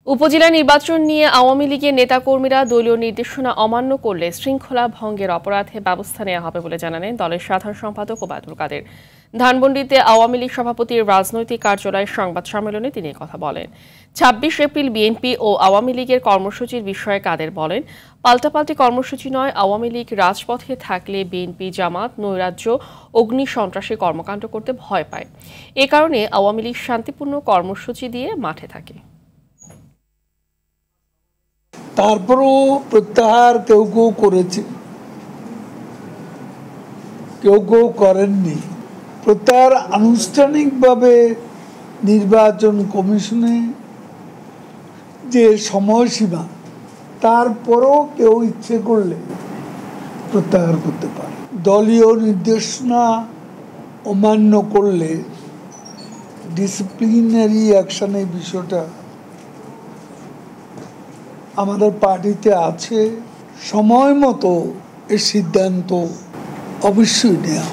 উপজেলা নির্বাচন নিয়ে আওয়ামী লীগের নেতাকর্মীরা দলীয় নির্দেশনা অমান্য করলে শৃঙ্খলা ভঙ্গের অপরাধে ব্যবস্থা নেওয়া হবে বলে জানালেন দলের সাধারণ সম্পাদক ওবায়দুল কাদের। ধানমন্ডিতে আওয়ামী লীগ সভাপতির রাজনৈতিক কার্যালয়ের সংবাদ সম্মেলনে তিনি কথা বলেন। ২৬ এপ্রিল বিএনপি ও আওয়ামী লীগের কর্মসূচির বিষয়ে কাদের বলেন, পাল্টাপাল্টি কর্মসূচি নয়, আওয়ামী লীগ রাজপথে থাকলে বিএনপি জামাত নৈরাজ্য অগ্নি সন্ত্রাসী কর্মকাণ্ড করতে ভয় পায়। এ কারণে আওয়ামী লীগ শান্তিপূর্ণ কর্মসূচি দিয়ে মাঠে থাকে। তারপরও প্রত্যাহার কেউ কেউ করেছে, কেউ কেউ করেননি। প্রত্যাহার আনুষ্ঠানিকভাবে নির্বাচন কমিশনে যে সময়সীমা, তারপরও কেউ ইচ্ছে করলে প্রত্যাহার করতে পারে। দলীয় নির্দেশনা অমান্য করলে ডিসিপ্লিনারি অ্যাকশনের বিষয়টা আমাদের পার্টিতে আছে। সময় মতো এর সিদ্ধান্ত অবশ্যই নেওয়া।